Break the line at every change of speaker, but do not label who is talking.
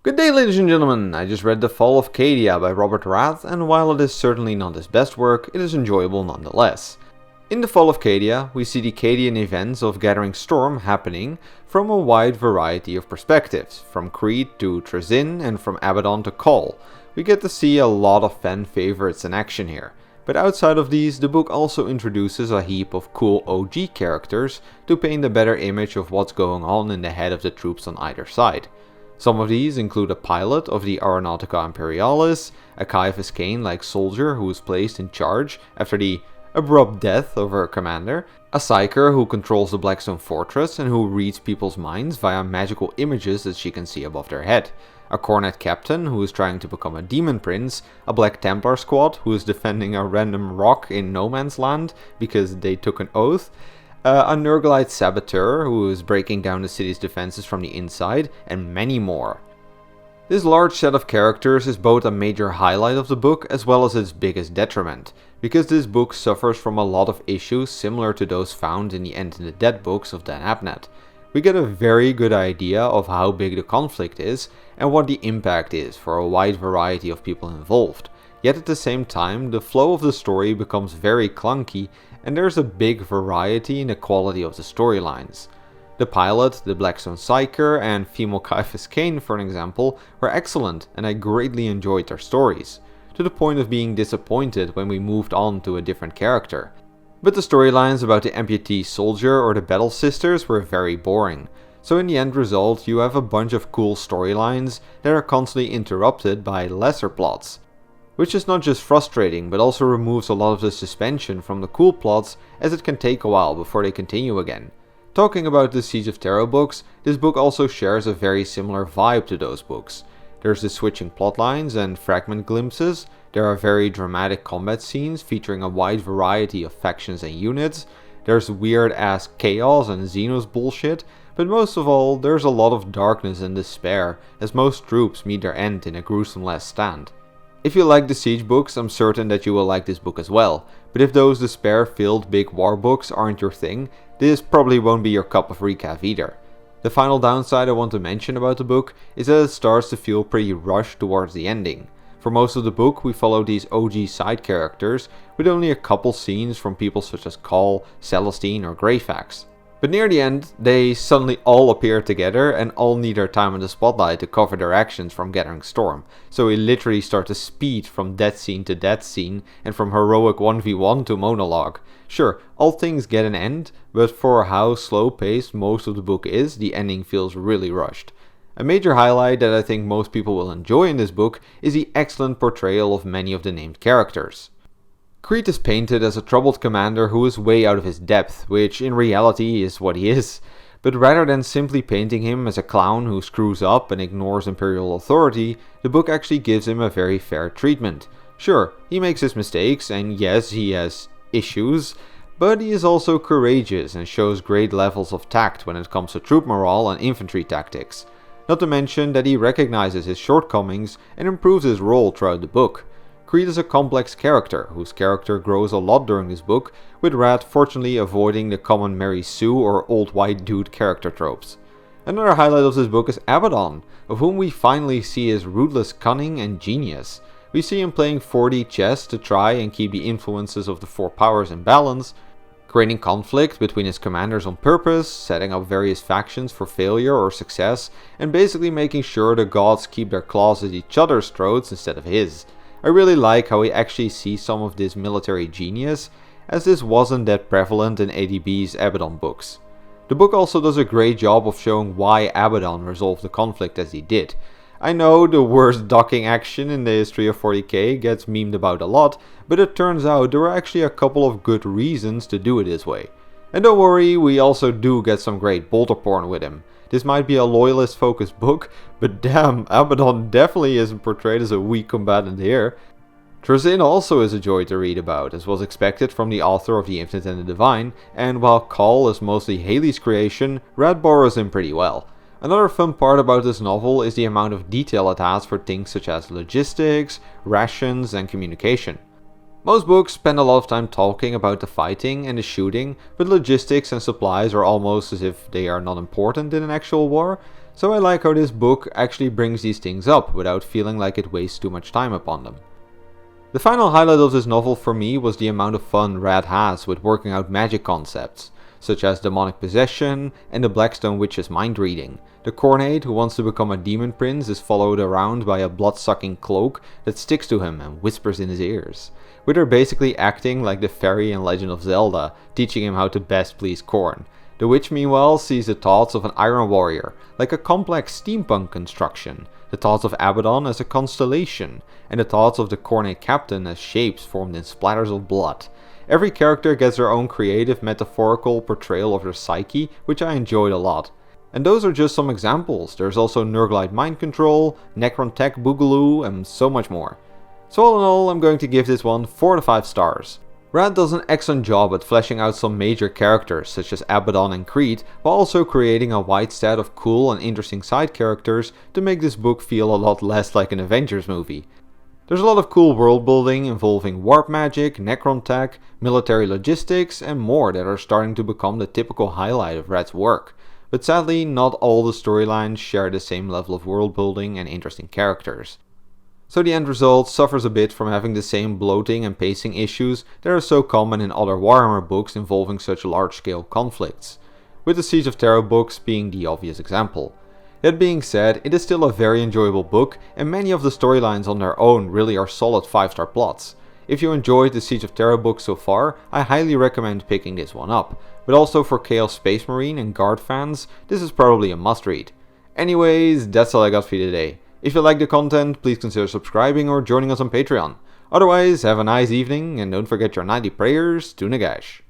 Good day, ladies and gentlemen. I just read The Fall of Cadia by Robert Rath, and while it is certainly not his best work, it is enjoyable nonetheless. In The Fall of Cadia, we see the Cadian events of Gathering Storm happening from a wide variety of perspectives, from Creed to Trazyn and from Abaddon to Call. We get to see a lot of fan favorites in action here. But outside of these, the book also introduces a heap of cool OG characters to paint a better image of what's going on in the head of the troops on either side. Some of these include a pilot of the Aeronautica Imperialis, a Caiaphas Cain-like soldier who is placed in charge after the abrupt death of her commander, a psyker who controls the Blackstone Fortress and who reads people's minds via magical images that she can see above their head, a Cornet captain who is trying to become a demon prince, a Black Templar squad who is defending a random rock in no man's land because they took an oath, a Nurglite saboteur who is breaking down the city's defenses from the inside, and many more. This large set of characters is both a major highlight of the book as well as its biggest detriment, because this book suffers from a lot of issues similar to those found in the End in the Dead books of Dan Abnett. We get a very good idea of how big the conflict is and what the impact is for a wide variety of people involved. Yet at the same time, the flow of the story becomes very clunky and there's a big variety in the quality of the storylines. The pilot, the Blackstone Psyker, and female Caiaphas Cain, for an example, were excellent and I greatly enjoyed their stories, to the point of being disappointed when we moved on to a different character. But the storylines about the amputee soldier or the Battle Sisters were very boring, so in the end result you have a bunch of cool storylines that are constantly interrupted by lesser plots, which is not just frustrating but also removes a lot of the suspension from the cool plots, as it can take a while before they continue again. Talking about the Siege of Terror books, this book also shares a very similar vibe to those books. There's the switching plotlines and fragment glimpses, there are very dramatic combat scenes featuring a wide variety of factions and units, there's weird ass chaos and Xenos bullshit, but most of all, there's a lot of darkness and despair, as most troops meet their end in a gruesome last stand. If you like the Siege books, I'm certain that you will like this book as well, but if those despair-filled big war books aren't your thing, this probably won't be your cup of recap either. The final downside I want to mention about the book is that it starts to feel pretty rushed towards the ending. For most of the book we follow these OG side characters, with only a couple scenes from people such as Call, Celestine or Greyfax. But near the end, they suddenly all appear together and all need their time in the spotlight to cover their actions from Gathering Storm. So we literally start to speed from that scene to that scene and from heroic 1v1 to monologue. Sure, all things get an end, but for how slow paced most of the book is, the ending feels really rushed. A major highlight that I think most people will enjoy in this book is the excellent portrayal of many of the named characters. Creed is painted as a troubled commander who is way out of his depth, which in reality is what he is, but rather than simply painting him as a clown who screws up and ignores imperial authority, the book actually gives him a very fair treatment. Sure, he makes his mistakes, and yes, he has issues, but he is also courageous and shows great levels of tact when it comes to troop morale and infantry tactics. Not to mention that he recognizes his shortcomings and improves his role throughout the book. Creed is a complex character, whose character grows a lot during this book, with Rath fortunately avoiding the common Mary Sue or old white dude character tropes. Another highlight of this book is Abaddon, of whom we finally see his ruthless cunning and genius. We see him playing 4D chess to try and keep the influences of the four powers in balance, creating conflict between his commanders on purpose, setting up various factions for failure or success, and basically making sure the gods keep their claws at each other's throats instead of his. I really like how we actually see some of this military genius, as this wasn't that prevalent in ADB's Abaddon books. The book also does a great job of showing why Abaddon resolved the conflict as he did. I know the worst docking action in the history of 40k gets memed about a lot, but it turns out there were actually a couple of good reasons to do it this way. And don't worry, we also do get some great bolter porn with him. This might be a loyalist focused book, but damn, Abaddon definitely isn't portrayed as a weak combatant here. Trazyn also is a joy to read about, as was expected from the author of The Infinite and the Divine, and while Call is mostly Haley's creation, Rath borrows him pretty well. Another fun part about this novel is the amount of detail it has for things such as logistics, rations and communication. Most books spend a lot of time talking about the fighting and the shooting, but logistics and supplies are almost as if they are not important in an actual war. So I like how this book actually brings these things up without feeling like it wastes too much time upon them. The final highlight of this novel for me was the amount of fun Rath has with working out magic concepts, such as demonic possession and the Blackstone Witch's mind reading. The Cornade who wants to become a demon prince is followed around by a blood-sucking cloak that sticks to him and whispers in his ears, with her basically acting like the fairy in Legend of Zelda, teaching him how to best please Corn. The witch meanwhile sees the thoughts of an iron warrior, like a complex steampunk construction, the thoughts of Abaddon as a constellation, and the thoughts of the Cornade captain as shapes formed in splatters of blood. Every character gets their own creative metaphorical portrayal of their psyche, which I enjoyed a lot. And those are just some examples. There's also Nurglide Mind Control, Necron Tech Boogaloo, and so much more. So all in all, I'm going to give this one 4 out of 5 stars. Rath does an excellent job at fleshing out some major characters such as Abaddon and Creed, while also creating a wide set of cool and interesting side characters to make this book feel a lot less like an Avengers movie. There's a lot of cool world building involving warp magic, Necron tech, military logistics and more that are starting to become the typical highlight of Rath's work. But sadly, not all the storylines share the same level of world building and interesting characters. So the end result suffers a bit from having the same bloating and pacing issues that are so common in other Warhammer books involving such large-scale conflicts, with the Siege of Terra books being the obvious example. That being said, it is still a very enjoyable book, and many of the storylines on their own really are solid 5-star plots. If you enjoyed the Siege of Terra book so far, I highly recommend picking this one up, but also for Chaos Space Marine and Guard fans, this is probably a must-read. Anyways, that's all I got for you today. If you like the content, please consider subscribing or joining us on Patreon. Otherwise, have a nice evening and don't forget your nightly prayers to Nagash.